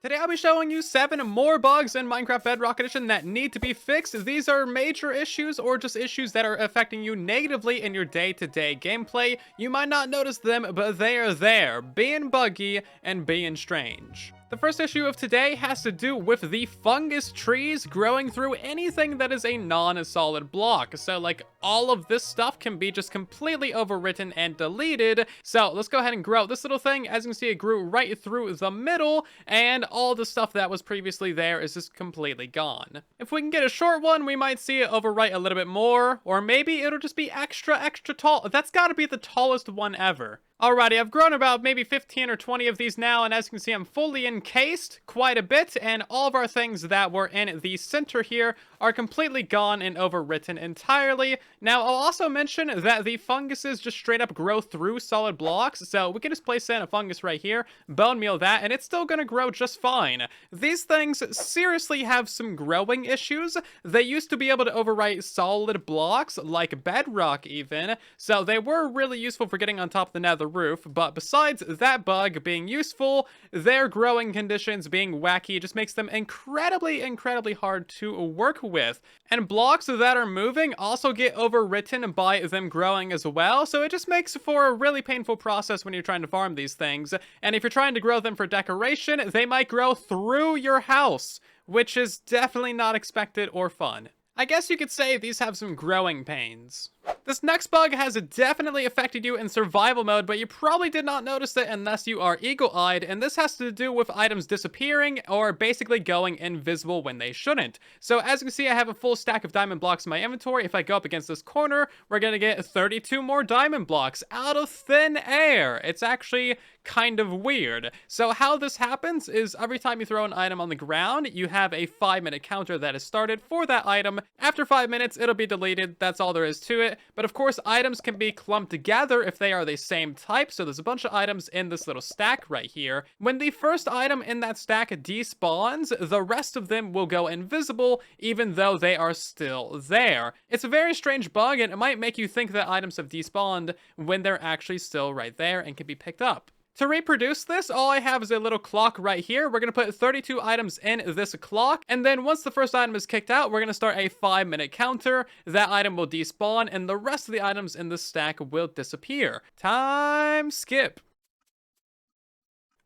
Today I'll be showing you 7 more bugs in Minecraft Bedrock Edition that need to be fixed. These are major issues or just issues that are affecting you negatively in your day-to-day gameplay. You might not notice them, but they are there, being buggy and being strange. The first issue of today has to do with the fungus trees growing through anything that is a non-solid block. So like all of this stuff can be just completely overwritten and deleted. So let's go ahead and grow this little thing. As you can see, it grew right through the middle, and all the stuff that was previously there is just completely gone. If we can get a short one, we might see it overwrite a little bit more, or maybe it'll just be extra tall. That's gotta be the tallest one ever. Alrighty, I've grown about maybe 15 or 20 of these now, and as you can see, I'm fully encased quite a bit, and all of our things that were in the center here are completely gone and overwritten entirely. Now, I'll also mention that the funguses just straight up grow through solid blocks, so we can just place in a fungus right here, bone meal that, and it's still gonna grow just fine. These things seriously have some growing issues. They used to be able to overwrite solid blocks, like bedrock even, so they were really useful for getting on top of the nether roof, but besides that bug being useful, their growing conditions being wacky just makes them incredibly hard to work with. And blocks that are moving also get overwritten by them growing as well, so it just makes for a really painful process when you're trying to farm these things. And if you're trying to grow them for decoration, they might grow through your house, which is definitely not expected or fun. I guess you could say these have some growing pains. This next bug has definitely affected you in survival mode, but you probably did not notice it unless you are eagle-eyed, and this has to do with items disappearing or basically going invisible when they shouldn't. So as you can see, I have a full stack of diamond blocks in my inventory. If I go up against this corner, we're gonna get 32 more diamond blocks out of thin air. It's actually kind of weird. So how this happens is every time you throw an item on the ground, you have a 5-minute counter that is started for that item. After 5 minutes, it'll be deleted. That's all there is to it. But of course, items can be clumped together if they are the same type. So there's a bunch of items in this little stack right here. When the first item in that stack despawns, the rest of them will go invisible, even though they are still there. It's a very strange bug, and it might make you think that items have despawned when they're actually still right there and can be picked up. To reproduce this, all I have is a little clock right here. We're going to put 32 items in this clock, and then once the first item is kicked out, we're going to start a 5-minute counter. That item will despawn, and the rest of the items in this stack will disappear. Time skip.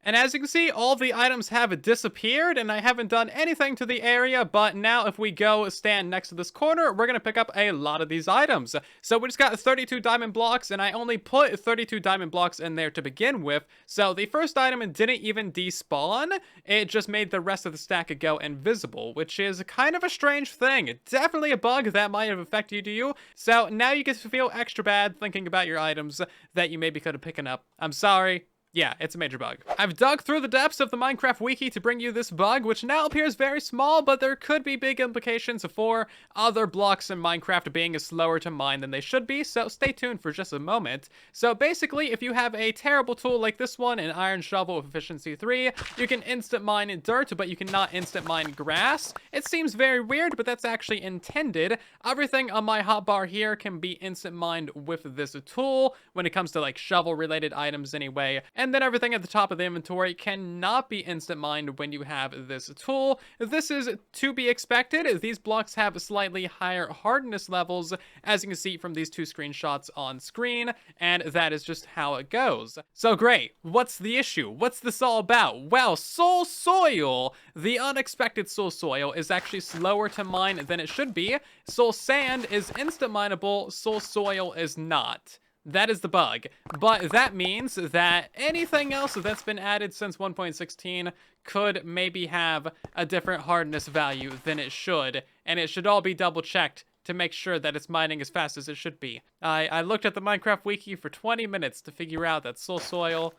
And as you can see, all the items have disappeared, and I haven't done anything to the area, but now if we go stand next to this corner, we're going to pick up a lot of these items. So we just got 32 diamond blocks, and I only put 32 diamond blocks in there to begin with. So the first item didn't even despawn, it just made the rest of the stack go invisible, which is kind of a strange thing. Definitely a bug that might have affected you. So now you get to feel extra bad thinking about your items that you maybe could have picked up. I'm sorry. Yeah, it's a major bug. I've dug through the depths of the Minecraft wiki to bring you this bug, which now appears very small, but there could be big implications for other blocks in Minecraft being slower to mine than they should be, so stay tuned for just a moment. So basically, if you have a terrible tool like this one, an iron shovel with efficiency 3, you can instant mine dirt, but you cannot instant mine grass. It seems very weird, but that's actually intended. Everything on my hotbar here can be instant mined with this tool, when it comes to like shovel related items anyway. And then everything at the top of the inventory cannot be instant mined when you have this tool. This is to be expected. These blocks have slightly higher hardness levels, as you can see from these 2 screenshots on screen, and that is just how it goes. So great, what's the issue? What's this all about? Well, soul soil, the unexpected soul soil, is actually slower to mine than it should be. Soul sand is instant mineable, soul soil is not. That is the bug, but that means that anything else that's been added since 1.16 could maybe have a different hardness value than it should, and it should all be double checked to make sure that it's mining as fast as it should be. I looked at the Minecraft wiki for 20 minutes to figure out that soul soil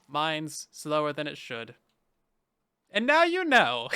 mines slower than it should. And now you know.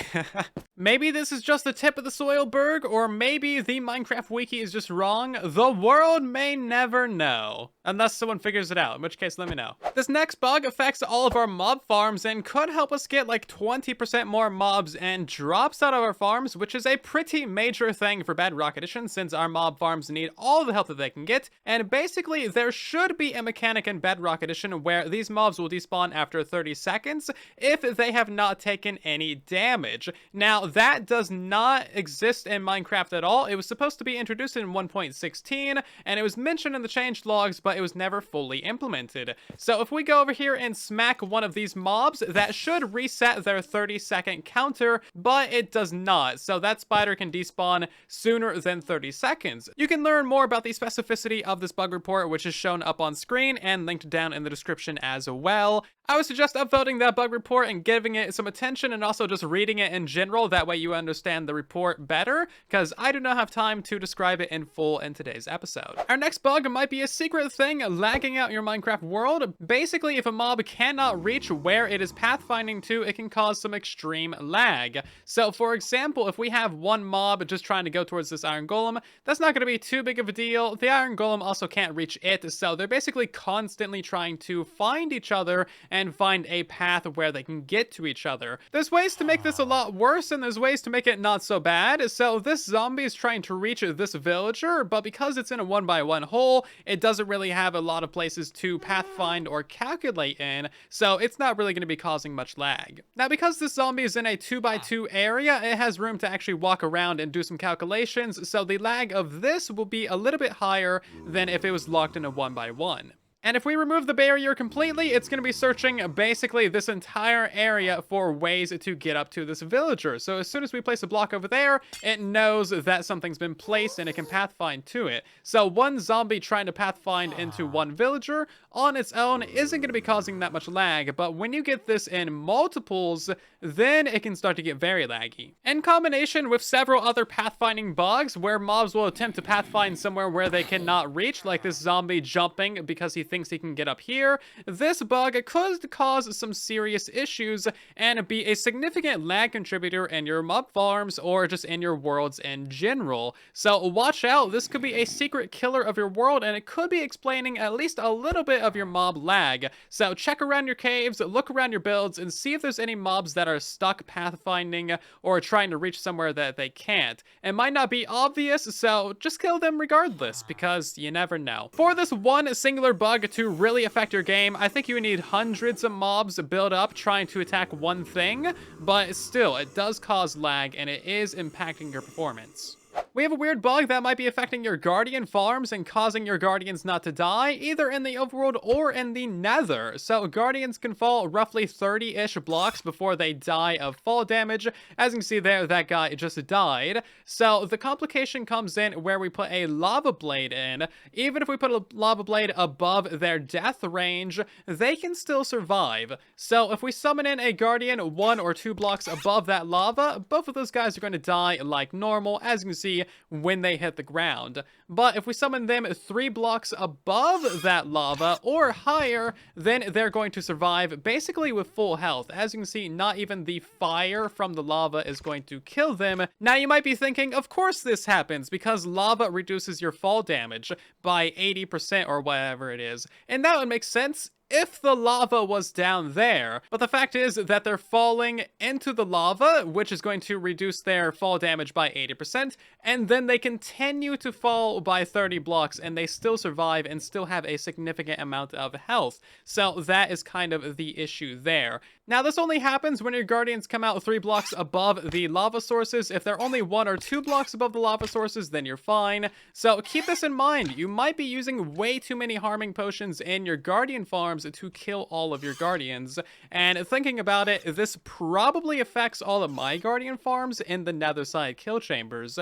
Maybe this is just the tip of the soilberg, or maybe the Minecraft wiki is just wrong. The world may never know. Unless someone figures it out, in which case let me know. This next bug affects all of our mob farms and could help us get like 20% more mobs and drops out of our farms, which is a pretty major thing for Bedrock Edition since our mob farms need all the help that they can get. And basically, there should be a mechanic in Bedrock Edition where these mobs will despawn after 30 seconds if they have not taken taken any damage. Now, that does not exist in Minecraft at all. It was supposed to be introduced in 1.16, and it was mentioned in the change logs, but it was never fully implemented. So if we go over here and smack one of these mobs, that should reset their 30-second counter, but it does not. So that spider can despawn sooner than 30 seconds. You can learn more about the specificity of this bug report, which is shown up on screen and linked down in the description as well. I would suggest upvoting that bug report and giving it some attention, and also just reading it in general. That way you understand the report better, because I do not have time to describe it in full in today's episode. Our next bug might be a secret thing lagging out your Minecraft world. Basically, if a mob cannot reach where it is pathfinding to, it can cause some extreme lag. So for example, if we have one mob just trying to go towards this iron golem, that's not going to be too big of a deal. The iron golem also can't reach it, so they're basically constantly trying to find each other and find a path where they can get to each other. There's ways to make this a lot worse, and there's ways to make it not so bad. So this zombie is trying to reach this villager, but because it's in a 1x1 hole, it doesn't really have a lot of places to pathfind or calculate in, so it's not really going to be causing much lag. Now, because this zombie is in a 2x2 area, it has room to actually walk around and do some calculations, so the lag of this will be a little bit higher than if it was locked in a 1x1. And if we remove the barrier completely, it's going to be searching basically this entire area for ways to get up to this villager. So as soon as we place a block over there, it knows that something's been placed and it can pathfind to it. So one zombie trying to pathfind into one villager on its own isn't going to be causing that much lag, but when you get this in multiples, then it can start to get very laggy. In combination with several other pathfinding bugs where mobs will attempt to pathfind somewhere where they cannot reach, like this zombie jumping because he thinks he can get up here, this bug could cause some serious issues and be a significant lag contributor in your mob farms or just in your worlds in general. So watch out, this could be a secret killer of your world, and it could be explaining at least a little bit of your mob lag. So check around your caves, look around your builds, and see if there's any mobs that are stuck pathfinding or trying to reach somewhere that they can't. It might not be obvious, so just kill them regardless, because you never know. For this one singular bug to really affect your game, I think you need hundreds of mobs build up trying to attack one thing, but still, it does cause lag and it is impacting your performance. We have a weird bug that might be affecting your guardian farms and causing your guardians not to die, either in the overworld or in the nether. So guardians can fall roughly 30-ish blocks before they die of fall damage. As you can see there, that guy just died. So the complication comes in where we put a lava blade in. Even if we put a lava blade above their death range, they can still survive. So if we summon in a guardian 1 or 2 blocks above that lava, both of those guys are going to die like normal, as you can see when they hit the ground. But if we summon them 3 blocks above that lava or higher, then they're going to survive basically with full health. As you can see, not even the fire from the lava is going to kill them. Now you might be thinking, of course this happens because lava reduces your fall damage by 80% or whatever it is. And that would make sense if the lava was down there. But the fact is that they're falling into the lava, which is going to reduce their fall damage by 80%, and then they continue to fall by 30 blocks, and they still survive and still have a significant amount of health. So that is kind of the issue there. Now, this only happens when your guardians come out 3 blocks above the lava sources. If they're only 1 or 2 blocks above the lava sources, then you're fine. So keep this in mind. You might be using way too many harming potions in your guardian farms to kill all of your guardians. And thinking about it, this probably affects all of my guardian farms in the nether side kill chambers.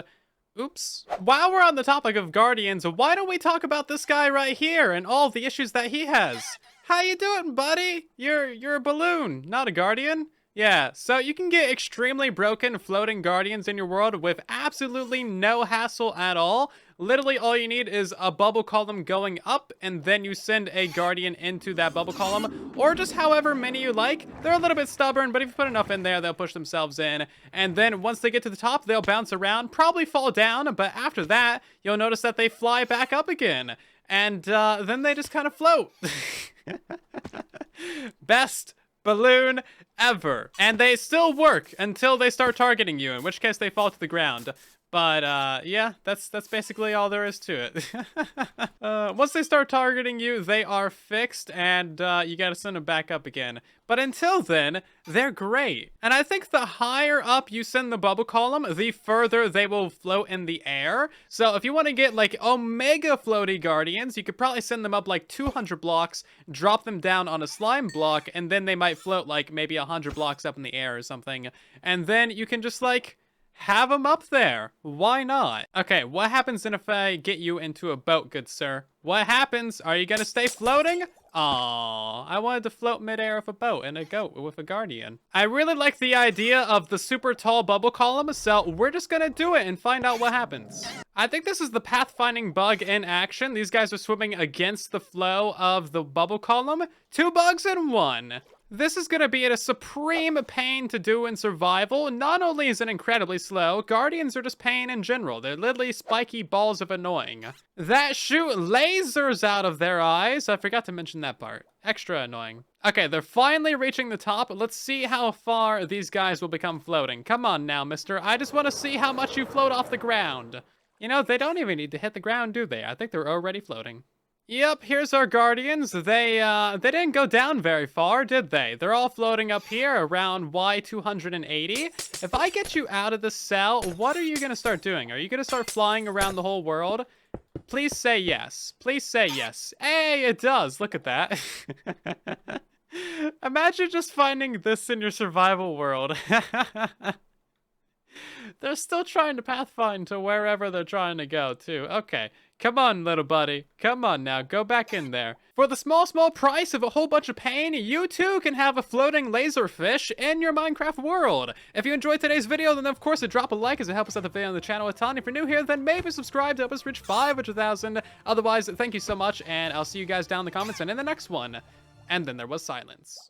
Oops. While we're on the topic of guardians, why don't we talk about this guy right here and all the issues that he has? How you doing, buddy? You're a balloon, not a guardian. Yeah, so you can get extremely broken floating guardians in your world with absolutely no hassle at all. Literally all you need is a bubble column going up, and then you send a guardian into that bubble column, or just however many you like. They're a little bit stubborn, but if you put enough in there, they'll push themselves in. And then once they get to the top, they'll bounce around, probably fall down, but after that, you'll notice that they fly back up again. And then they just kind of float. Best balloon ever. And they still work until they start targeting you, in which case they fall to the ground. But yeah, that's basically all there is to it. Once they start targeting you, they are fixed, and you gotta send them back up again. But until then, they're great. And I think the higher up you send the bubble column, the further they will float in the air. So if you want to get like omega floaty guardians, you could probably send them up like 200 blocks, drop them down on a slime block, and then they might float like maybe 100 blocks up in the air or something. And then you can just like have them up there. Why not? Okay, what happens then if I get you into a boat, good sir? What happens? Are you gonna stay floating? Aww, I wanted to float midair with a boat and a goat with a guardian. I really like the idea of the super tall bubble column, so we're just gonna do it and find out what happens. I think this is the pathfinding bug in action. These guys are swimming against the flow of the bubble column. 2 bugs in 1. This is going to be a supreme pain to do in survival. Not only is it incredibly slow, guardians are just pain in general. They're literally spiky balls of annoying. That shoot lasers out of their eyes. I forgot to mention that part. Extra annoying. Okay, they're finally reaching the top. Let's see how far these guys will become floating. Come on now, mister. I just want to see how much you float off the ground. You know, they don't even need to hit the ground, do they? I think they're already floating. Yep, here's our guardians. They didn't go down very far, did they? They're all floating up here around Y280. If I get you out of the cell, what are you gonna start doing? Are you gonna start flying around the whole world? Please say yes. Please say yes. Hey, it does. Look at that. Imagine just finding this in your survival world. They're still trying to pathfind to wherever they're trying to go, too. Okay, come on, little buddy. Come on now, go back in there. For the small price of a whole bunch of pain, you too can have a floating laserfish in your Minecraft world. If you enjoyed today's video, then of course drop a like as it helps us out the video on the channel a ton. If you're new here, then maybe subscribe to help us reach 500,000. Otherwise, thank you so much, and I'll see you guys down in the comments and in the next one. And then there was silence.